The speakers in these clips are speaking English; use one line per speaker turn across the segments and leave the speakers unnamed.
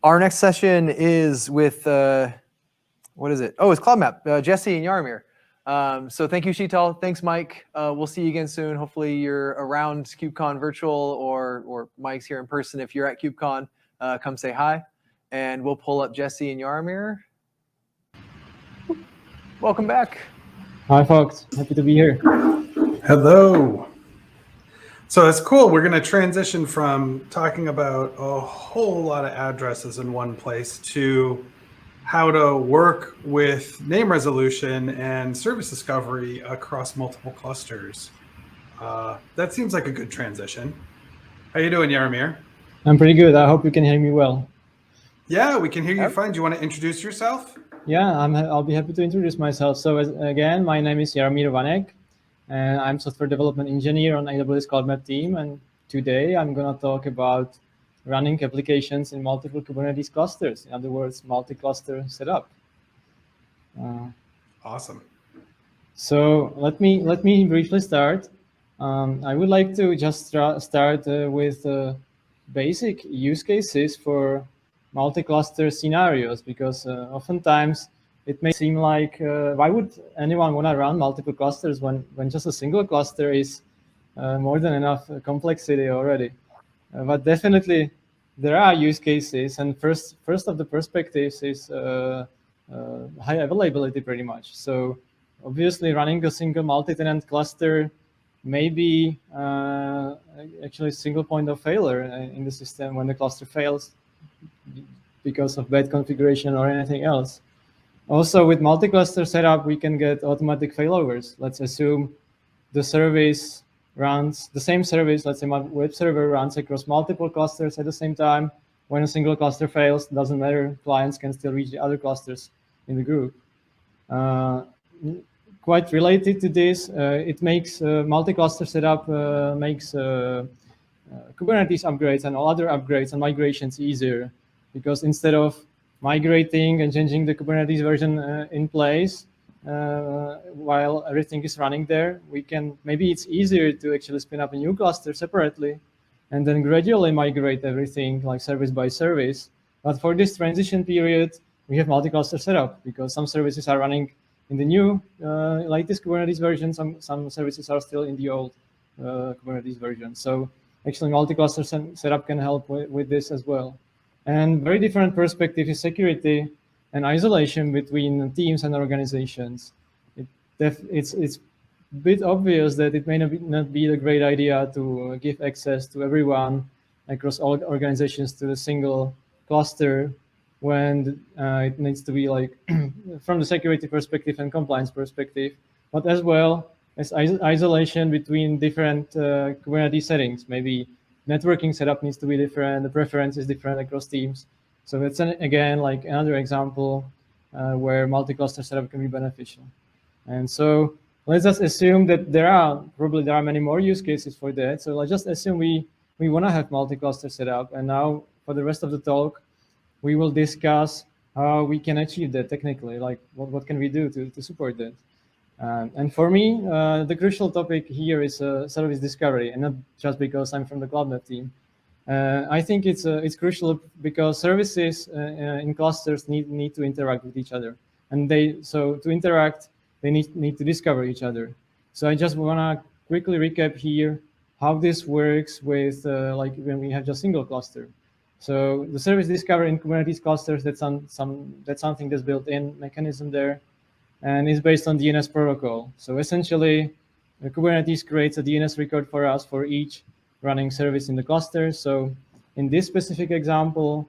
Our next session is with, what is it? Oh, it's Cloud Map, Jesse and Yarmir. So thank you, Sheetal. Thanks, Mike. We'll see you again soon. Hopefully you're around KubeCon virtual or Mike's here in person. If you're at KubeCon, come say hi. And we'll pull up Jesse and Yarmir. Welcome back.
Hi, folks. Happy to be here.
Hello. So it's cool. We're going to transition from talking about a whole lot of addresses in one place to how to work with name resolution and service discovery across multiple clusters. That seems like a good transition. How you doing, Yarmir?
I'm pretty good. I hope you can hear me well.
Yeah, we can hear you fine. Do you want to introduce yourself?
Yeah, I'll be happy to introduce myself. So again, my name is Jaromír Vanek, and I'm software development engineer on AWS Cloud Map team. And today I'm going to talk about running applications in multiple Kubernetes clusters. In other words, multi-cluster setup.
Awesome.
So let me briefly start. I would like to just start with basic use cases for multi-cluster scenarios, because oftentimes it may seem like why would anyone want to run multiple clusters when just a single cluster is more than enough complexity already. But definitely there are use cases, and first of the perspectives is high availability pretty much. So obviously running a single multi-tenant cluster may be actually a single point of failure in the system when the cluster fails because of bad configuration or anything else. Also, with multi-cluster setup, we can get automatic failovers. Let's assume the service runs the same service. Let's say my web server runs across multiple clusters at the same time. When a single cluster fails, doesn't matter. Clients can still reach the other clusters in the group. Quite related to this, it makes multi-cluster setup makes Kubernetes upgrades and all other upgrades and migrations easier, because instead of migrating and changing the Kubernetes version in place while everything is running there, maybe it's easier to actually spin up a new cluster separately and then gradually migrate everything like service by service. But for this transition period, we have multi-cluster setup because some services are running in the new latest Kubernetes version, some services are still in the old Kubernetes version. So actually multi-cluster setup can help with this as well. And very different perspective is security and isolation between teams and organizations. It's a bit obvious that it may not be a great idea to give access to everyone across all organizations to a single cluster when it needs to be like from the security perspective and compliance perspective, but as well as isolation between different Kubernetes settings. Maybe networking setup needs to be different, the preference is different across teams. So it's again like another example where multi-cluster setup can be beneficial. And so let's just assume that there are many more use cases for that. So let's just assume we want to have multi-cluster setup. And now for the rest of the talk, we will discuss how we can achieve that technically, like what can we do to support that. And for me, the crucial topic here is service discovery, and not just because I'm from the Cloud Map team. I think it's crucial because services in clusters need to interact with each other, and to interact, they need to discover each other. So I just want to quickly recap here how this works with like when we have just single cluster. So the service discovery in Kubernetes clusters, that's something that's built-in mechanism there, and is based on DNS protocol. So essentially, Kubernetes creates a DNS record for us for each running service in the cluster. So in this specific example,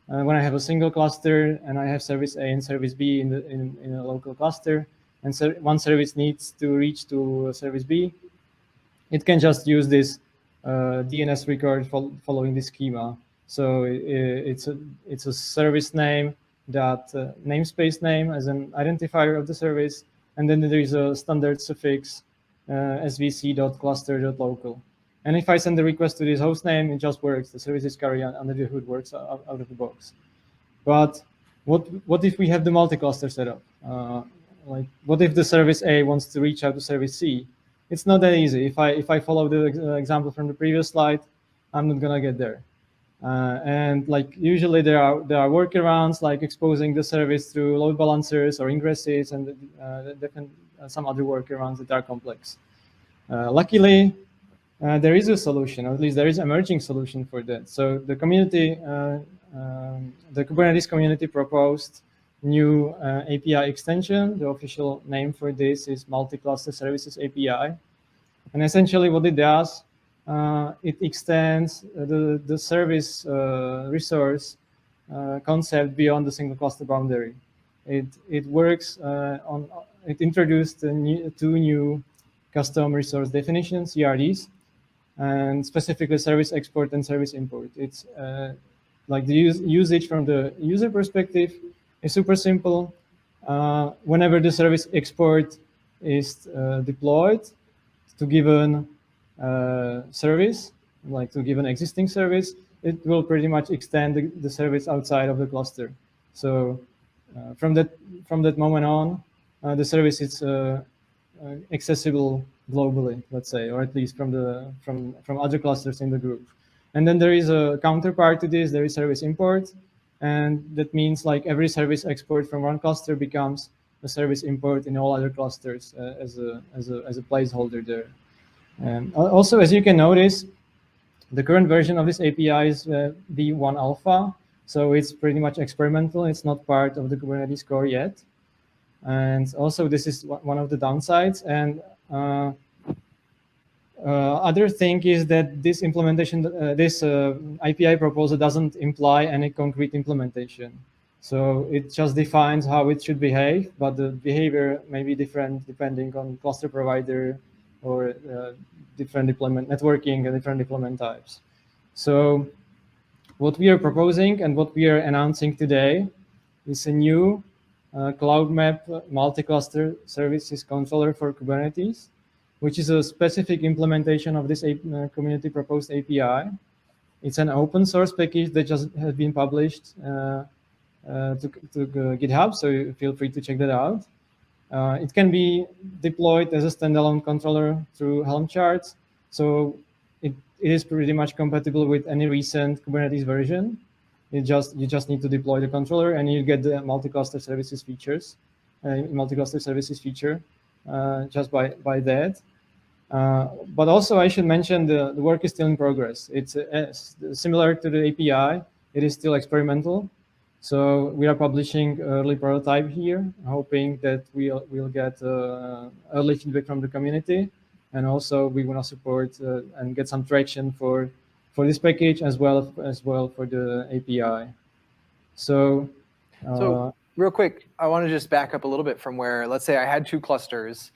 when I have a single cluster and I have service A and service B in a local cluster, and so one service needs to reach to service B, it can just use this DNS record following this schema. So it's a service name, that namespace name as an identifier of the service, and then there is a standard suffix svc.cluster.local. And if I send the request to this host name, it just works. The service discovery under the hood works out of the box. But what if we have the multi-cluster setup? Like, what if the service A wants to reach out to service C? It's not that easy. If I follow the example from the previous slide, I'm not gonna get there. And like usually there are workarounds like exposing the service through load balancers or ingresses and some other workarounds that are complex. Luckily, there is a solution, or at least there is an emerging solution for that. So the community, the Kubernetes community proposed new API extension. The official name for this is Multi-Cluster Services API. And essentially what it does, it extends the service resource concept beyond the single cluster boundary. It works it introduced two new custom resource definitions, CRDs, and specifically service export and service import. It's like the usage from the user perspective is super simple. Whenever the service export is deployed to given service, like to give an existing service, it will pretty much extend the service outside of the cluster. So from that moment on, the service is accessible globally, let's say, or at least from other clusters in the group. And then there is a counterpart to this. There is service import, and that means like every service export from one cluster becomes a service import in all other clusters as a placeholder there. And also, as you can notice, the current version of this API is V1 alpha, so it's pretty much experimental. It's not part of the Kubernetes core yet. And also, this is one of the downsides. And other thing is that this implementation, this API proposal doesn't imply any concrete implementation. So it just defines how it should behave, but the behavior may be different depending on cluster provider or different deployment networking and different deployment types. So what we are proposing and what we are announcing today is a new Cloud Map multi-cluster services controller for Kubernetes, which is a specific implementation of this community proposed API. It's an open source package that just has been published to GitHub, so feel free to check that out. It can be deployed as a standalone controller through Helm charts, so it is pretty much compatible with any recent Kubernetes version. You just need to deploy the controller, and you get the multi-cluster services features, multi-cluster services feature just by that. But also, I should mention the work is still in progress. It's similar to the API. It is still experimental. So we are publishing early prototype here, hoping that we'll get early feedback from the community, and also we want to support and get some traction for this package as well for the API. So
real quick, I want to just back up a little bit from where, let's say I had two clusters.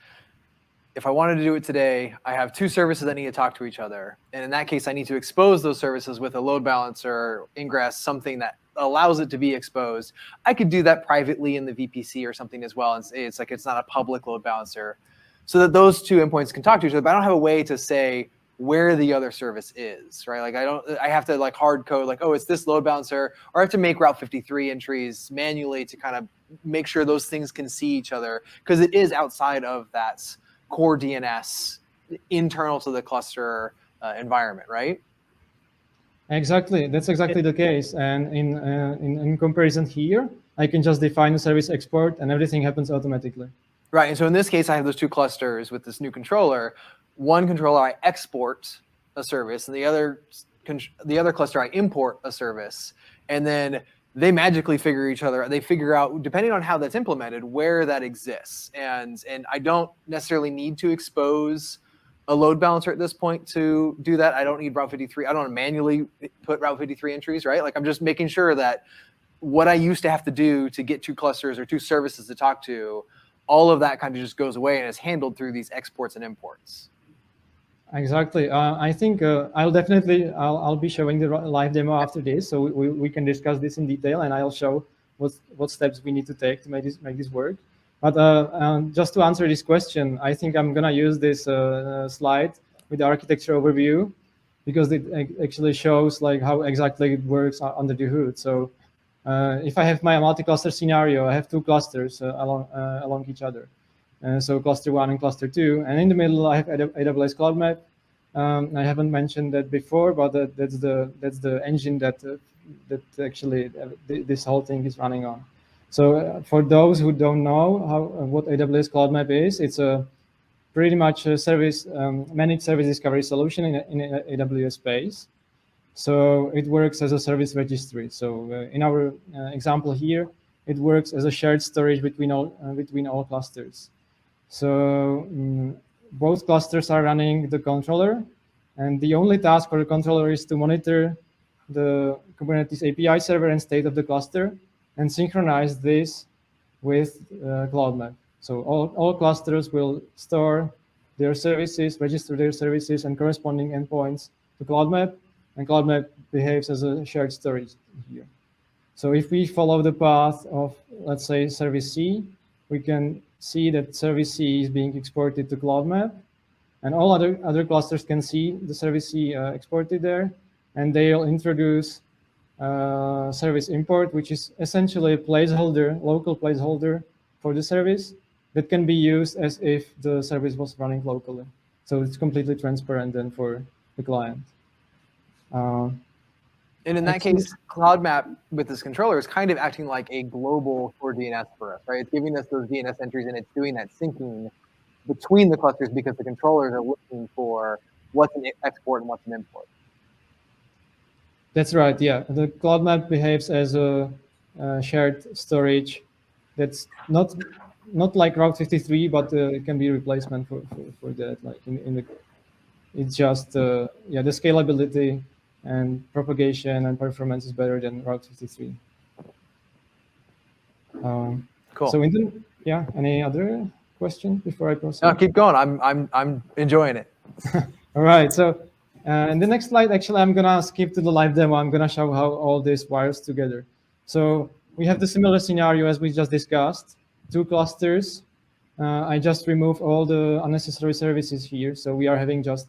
If I wanted to do it today, I have two services that need to talk to each other. And in that case, I need to expose those services with a load balancer, ingress, something that allows it to be exposed. I could do that privately in the VPC or something as well. And it's like it's not a public load balancer, so that those two endpoints can talk to each other. But I don't have a way to say where the other service is, right? Like I have to like hard code like, oh, it's this load balancer, or I have to make Route 53 entries manually to kind of make sure those things can see each other, because it is outside of that core DNS internal to the cluster environment, right?
Exactly, that's exactly the case. And in comparison here, I can just define a service export and everything happens automatically.
Right, and so in this case, I have those two clusters with this new controller. One controller, I export a service, and the other cluster, I import a service. And then they magically they figure out, depending on how that's implemented, where that exists. And I don't necessarily need to expose a load balancer at this point to do that. I don't need Route 53. I don't want to manually put Route 53 entries, right? Like I'm just making sure that what I used to have to do to get two clusters or two services to talk to, all of that kind of just goes away and is handled through these exports and imports.
Exactly. I think I'll be showing the live demo after this, so we can discuss this in detail, and I'll show what steps we need to take to make this work. But just to answer this question, I think I'm gonna use this slide with the architecture overview, because it actually shows like how exactly it works under the hood. So if I have my multi-cluster scenario, I have two clusters along each other. So cluster 1 and cluster 2, and in the middle I have AWS Cloud Map, I haven't mentioned that before, but that's the engine that actually this whole thing is running on. So for those who don't know what AWS Cloud Map is, it's a pretty much a service managed service discovery solution in AWS space. So it works as a service registry. So in our example here, it works as a shared storage between all clusters. So both clusters are running the controller, and the only task for the controller is to monitor the Kubernetes API server and state of the cluster and synchronize this with Cloud Map. So all clusters will store their services, register their services and corresponding endpoints to Cloud Map, and Cloud Map behaves as a shared storage here. So if we follow the path of, let's say, service C, we can see that service C is being exported to Cloud Map, and all other clusters can see the service C exported there, and they'll introduce service import, which is essentially a placeholder, local placeholder for the service that can be used as if the service was running locally. So it's completely transparent then for the client.
And in that case, Cloud Map with this controller is kind of acting like a global core DNS for us, right? It's giving us those DNS entries, and it's doing that syncing between the clusters because the controllers are looking for what's an export and what's an import.
That's right, yeah. The Cloud Map behaves as a shared storage that's not like Route 53, but it can be replacement for that. Like it's just the scalability and propagation and performance is better than Route 53.
Cool.
So any other question before I proceed?
No, keep going. I'm enjoying it.
All right. So in the next slide, actually, I'm gonna skip to the live demo. I'm gonna show how all this wires together. So we have the similar scenario as we just discussed. 2 clusters. I just remove all the unnecessary services here. So we are having just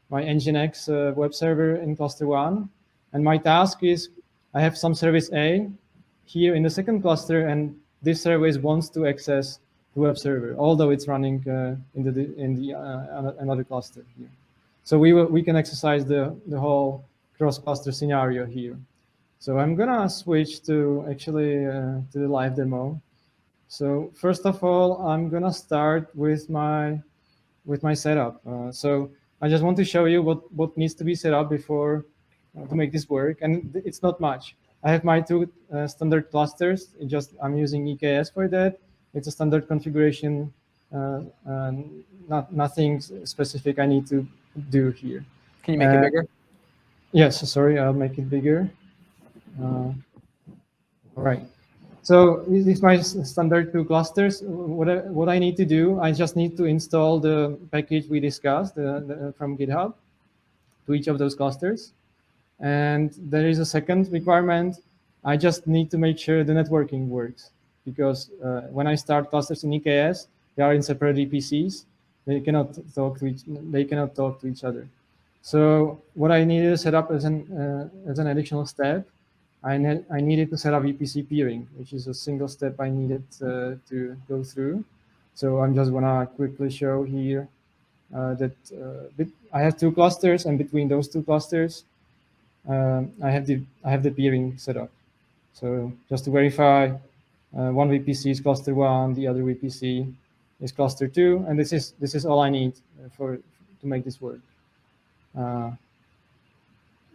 my Nginx web server in cluster 1. And my task is I have some service A here in the second cluster, and this service wants to access the web server, although it's running in another cluster here. So we can exercise the whole cross-cluster scenario here. So I'm gonna switch to actually to the live demo. So first of all, I'm gonna start with my setup. So I just want to show you what needs to be set up before to make this work, and it's not much. I have my 2 standard clusters. I'm using EKS for that. It's a standard configuration, nothing specific I need to do here.
Can you make it bigger?
Yes, sorry, I'll make it bigger. All right. So this is my standard 2 clusters. What I need to do, I just need to install the package we discussed from GitHub to each of those clusters. And there is a second requirement. I just need to make sure the networking works, because when I start clusters in EKS, they are in separate VPCs. They cannot talk to each other. So what I needed to set up as an additional step, I needed to set up VPC peering, which is a single step I needed to go through. So I'm just gonna quickly show here that I have 2 clusters, and between those 2 clusters, I have the peering set up. So just to verify, one VPC is cluster 1, the other VPC is cluster 2, and this is all I need to make this work.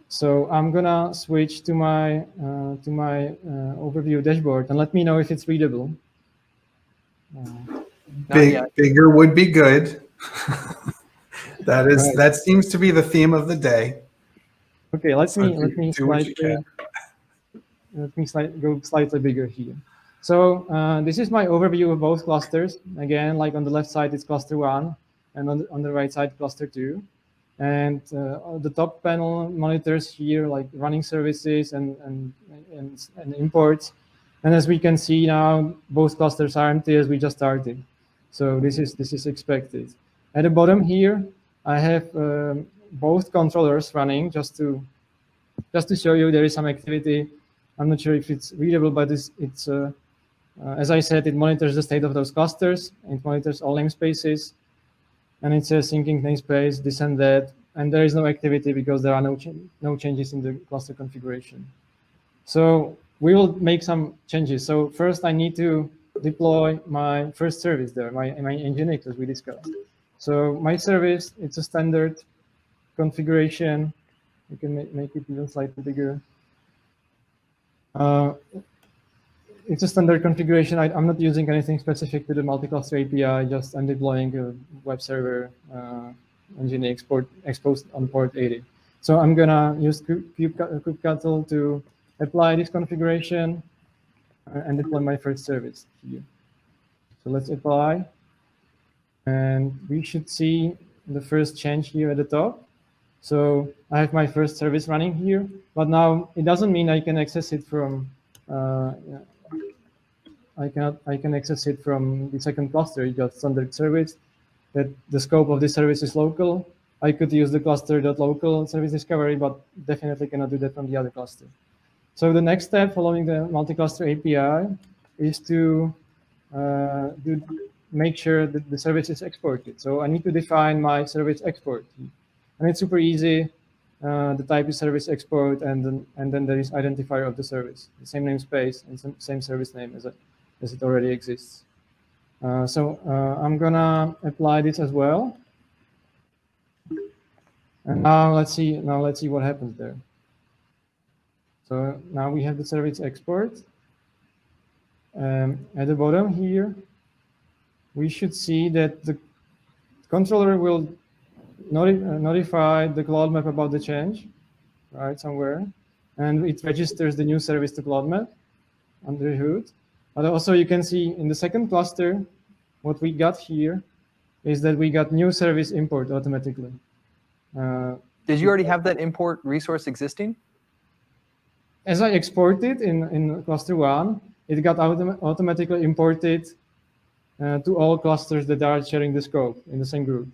So I'm gonna switch to my overview dashboard, and let me know if it's readable.
Bigger would be good.
Right.
That seems to be the theme of the day.
Okay, let me go slightly bigger here. So this is my overview of both clusters. Again, like on the left side, it's cluster 1, and on the right side, cluster 2. And the top panel monitors here, like running services and imports. And as we can see now, both clusters are empty as we just started. So this is expected. At the bottom here, I have both controllers running just to show you there is some activity. I'm not sure if it's readable, but it's as I said, it monitors the state of those clusters. It monitors all namespaces, and it says syncing namespace, this and that. and there is no activity because there are no changes in the cluster configuration. So we will make some changes. So first I need to deploy my first service there, my Nginx, as we discussed. So my service, it's a standard configuration. You can make it even slightly bigger. It's a standard configuration. I'm not using anything specific to the multi-cluster API, just I'm deploying a web server Nginx exposed on port 80. So I'm gonna use kubectl to apply this configuration and deploy my first service here. So let's apply. And we should see the first change here at the top. So I have my first service running here, but now it doesn't mean I can access it from I can access it from the second cluster. It's just standard service that the scope of this service is local. I could use the cluster.local service discovery, but definitely cannot do that from the other cluster. So the next step following the multi-cluster API is to make sure that the service is exported. So I need to define my service export. And it's super easy. The type is service export, and then there is identifier of the service, the same namespace and same service name as it already exists. So I'm gonna apply this as well. And now let's see what happens there. So now we have the service export. At the bottom here, we should see that the controller will notify the Cloud Map about the change, right, somewhere. And it registers the new service to Cloud Map under the hood. But also you can see in the second cluster, what we got here is that we got new service import automatically.
Did you already have that import resource existing?
As I exported in cluster 1, it got automatically imported to all clusters that are sharing the scope in the same group.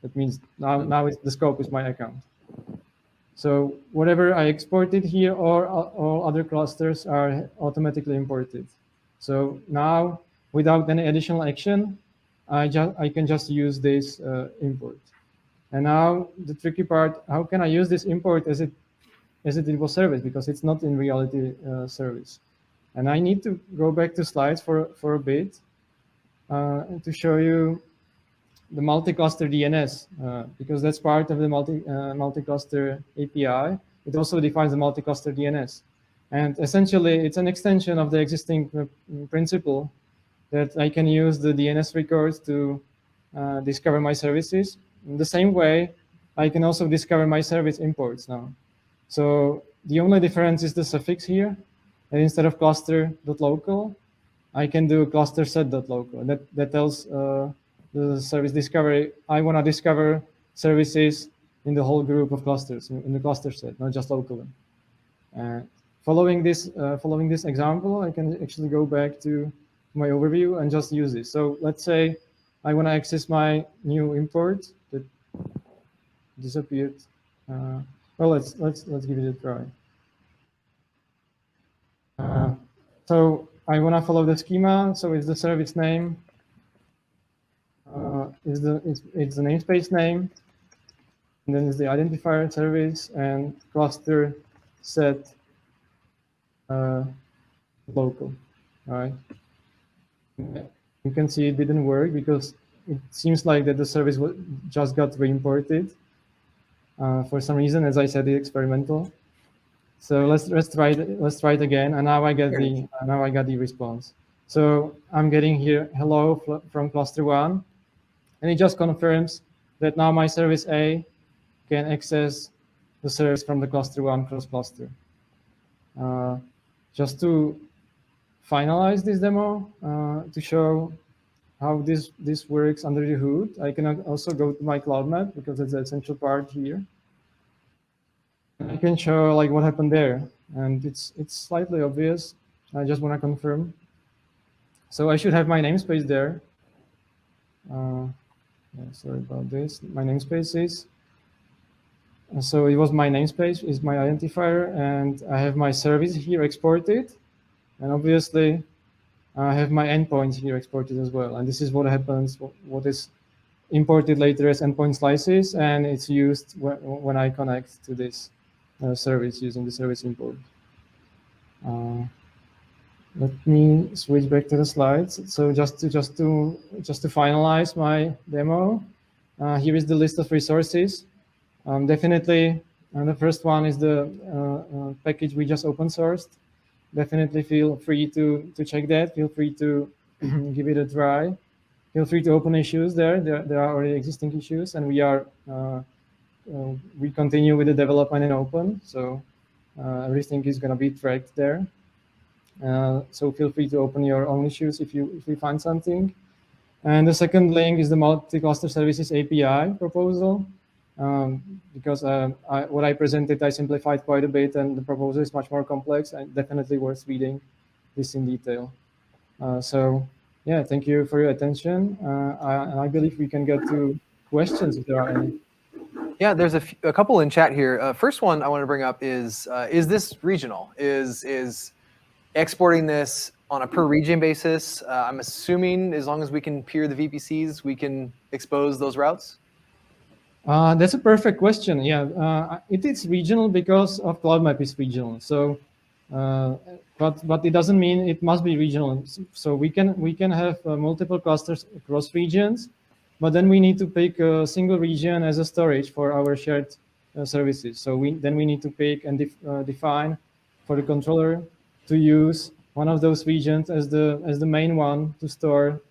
That means now the scope is my account. So whatever I exported here or all other clusters are automatically imported. So now without any additional action, I can just use this import. And now the tricky part, how can I use this import as it was service, because it's not in reality service. And I need to go back to slides for a bit to show you the multi-cluster DNS, because that's part of the multi-cluster API. It also defines the multi-cluster DNS. And essentially, it's an extension of the existing principle that I can use the DNS records to discover my services. In the same way, I can also discover my service imports now. So the only difference is the suffix here. And instead of cluster.local, I can do cluster set.local. That tells the service discovery, I want to discover services in the whole group of clusters, in the cluster set, not just locally. Following this example, I can actually go back to my overview and just use this. So let's say I want to access my new import that disappeared. Well, let's give it a try. So I want to follow the schema. So it's the service name. It's the namespace name, and then it's the identifier service and cluster set local. All right. You can see it didn't work because it seems like that the service just got re-imported for some reason. As I said, it's experimental. So let's try it again, and now I get the response. So I'm getting here hello from cluster 1. And it just confirms that now my service A can access the service from the cluster 1 cross cluster. Just to finalize this demo, to show how this works under the hood, I can also go to my Cloud Map because it's the essential part here. I can show like what happened there, and it's slightly obvious. I just want to confirm. So I should have my namespace there. Yeah, sorry about this. My namespace is. So it was my namespace, is my identifier, and I have my service here exported. And obviously, I have my endpoints here exported as well. And this is what happens, what is imported later as endpoint slices, and it's used when I connect to this service using the service import. Let me switch back to the slides. So just to finalize my demo, here is the list of resources. Definitely, the first one is the package we just open sourced. Definitely feel free to check that. Feel free to give it a try. Feel free to open issues there. There are already existing issues, and we continue with the development in open. So everything is going to be tracked there. So feel free to open your own issues if you find something. And the second link is the multi-cluster services API proposal. Because what I presented, I simplified quite a bit, and the proposal is much more complex and definitely worth reading this in detail. So yeah, thank you for your attention. I believe we can get to questions if there are any.
Yeah, there's a couple in chat here. First one I want to bring up is this regional? Is exporting this on a per region basis? I'm assuming as long as we can peer the VPCs, we can expose those routes?
That's a perfect question. Yeah, it is regional because of Cloud Map is regional. So, but it doesn't mean it must be regional. So we can have multiple clusters across regions, but then we need to pick a single region as a storage for our shared services. So then we need to pick and define for the controller to use one of those regions as the main one to store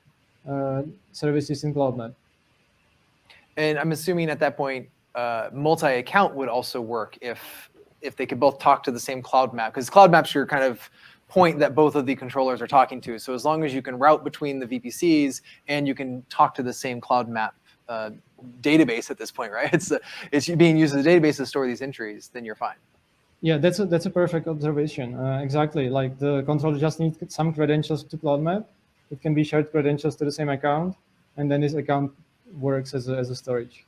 services in Cloud Map.
And I'm assuming at that point, multi-account would also work if they could both talk to the same Cloud Map, because Cloud Map's your kind of point that both of the controllers are talking to. So as long as you can route between the VPCs and you can talk to the same Cloud Map database at this point, right? It's being used as a database to store these entries, then you're fine.
Yeah, that's a perfect observation. Exactly, like the controller just needs some credentials to Cloud Map. It can be shared credentials to the same account, and then this account works as a storage.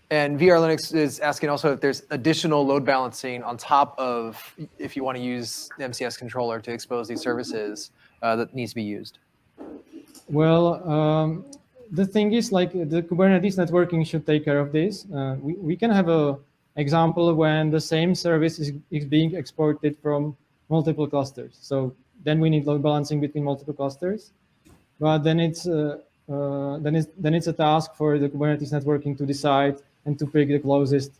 And VR Linux is asking also if there's additional load balancing on top of if you want to use the MCS controller to expose these services that needs to be used.
Well, the thing is, like, the Kubernetes networking should take care of this. We can have a example when the same service is being exported from multiple clusters. So then we need load balancing between multiple clusters. But then it's a task for the Kubernetes networking to decide and to pick the closest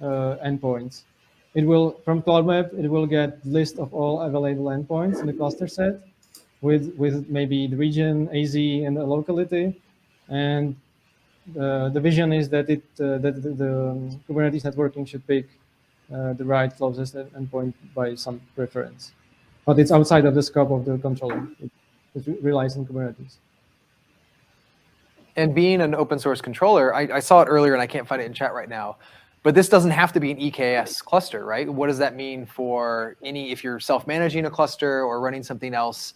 endpoints. It will, from Cloud Map, it will get list of all available endpoints in the cluster set with maybe the region, AZ, and the locality. And the vision is that the Kubernetes networking should pick the right closest endpoint by some preference. But it's outside of the scope of the controller. It relies on Kubernetes.
And being an open source controller, I saw it earlier and I can't find it in chat right now, but this doesn't have to be an EKS cluster, right? What does that mean for if you're self-managing a cluster or running something else,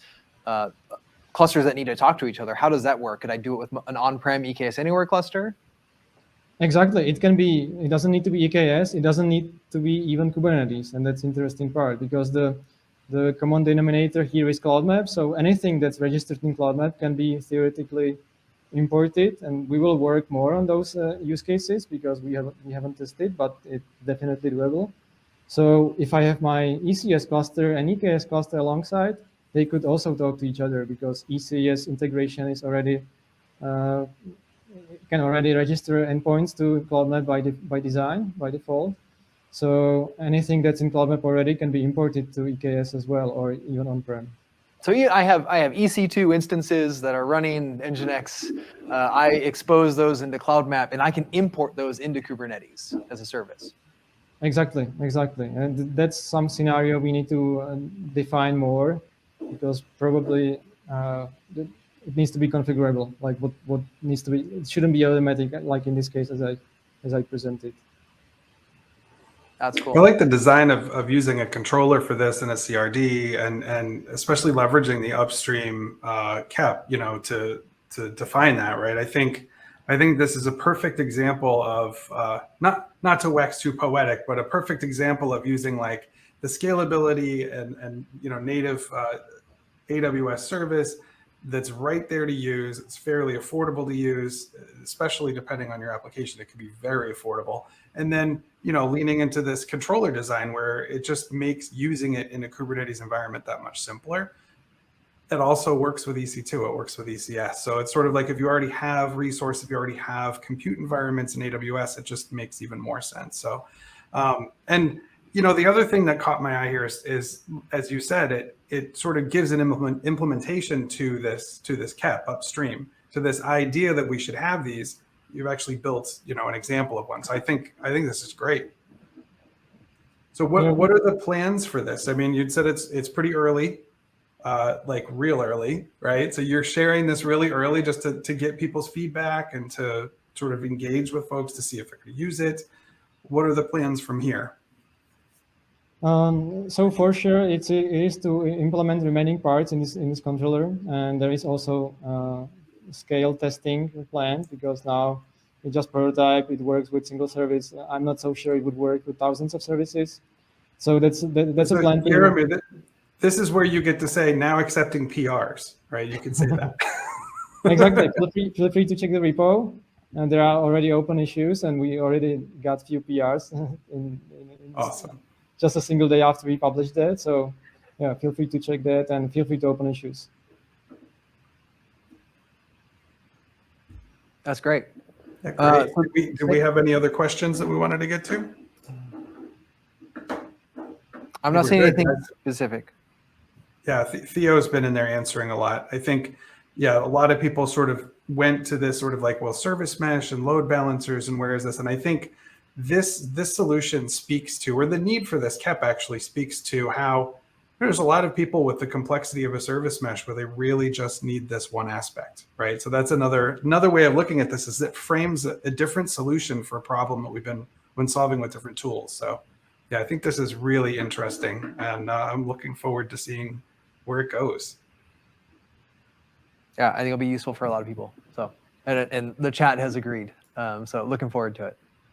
clusters that need to talk to each other? How does that work? Could I do it with an on-prem EKS Anywhere cluster?
Exactly. It doesn't need to be EKS. It doesn't need to be even Kubernetes. And that's the interesting part, because the common denominator here is Cloud Map. So anything that's registered in Cloud Map can be theoretically imported, and we will work more on those use cases because we haven't tested, but it's definitely doable. So if I have my ECS cluster and EKS cluster alongside, they could also talk to each other because ECS integration is already can already register endpoints to Cloud Map by design, by default. So anything that's in Cloud Map already can be imported to EKS as well, or even on-prem.
So I have EC2 instances that are running Nginx. I expose those into Cloud Map, and I can import those into Kubernetes as a service.
Exactly. And that's some scenario we need to define more, because probably it needs to be configurable. Like what needs to be, it shouldn't be automatic, like in this case as I presented.
That's cool.
I like the design of using a controller for this and a CRD, and especially leveraging the upstream KEP, to define that, right? I think this is a perfect example of not to wax too poetic, but a perfect example of using like the scalability and native AWS service that's right there to use. It's fairly affordable to use, especially depending on your application. It can be very affordable. And then, leaning into this controller design where it just makes using it in a Kubernetes environment that much simpler. It also works with EC2, it works with ECS. So it's sort of like if you already have resource, if you already have compute environments in AWS, it just makes even more sense. So, and the other thing that caught my eye here is as you said, it sort of gives an implementation to this KEP upstream, to this idea that we should have these. You've actually built, an example of one. So I think this is great. So what are the plans for this? I mean, you'd said it's pretty early, like real early, right? So you're sharing this really early just to get people's feedback and to sort of engage with folks to see if they could use it. What are the plans from here?
So for sure, it is to implement remaining parts in this controller, and there is also scale testing planned because now it just prototype. It works with single service. I'm not so sure it would work with thousands of services. So that's a plan.
Jeremy, this is where you get to say now accepting PRs, right? You can say that.
Exactly. Feel free to check the repo. And there are already open issues, and we already got few PRs in
Awesome.
Just a single day after we published that. So yeah, feel free to check that and feel free to open issues.
That's great.
Yeah, great. Do we have any other questions that we wanted to get to?
I'm not seeing anything specific.
Yeah, Theo's been in there answering a lot. I think, a lot of people sort of went to this sort of like, well, service mesh and load balancers and where is this? And I think this solution speaks to, or the need for this KEP actually speaks to how there's a lot of people with the complexity of a service mesh where they really just need this one aspect, right? So that's another way of looking at this is it frames a different solution for a problem that we've been solving with different tools. So yeah, I think this is really interesting, and I'm looking forward to seeing where it goes.
Yeah, I think it'll be useful for a lot of people. So, and the chat has agreed. So looking forward to it.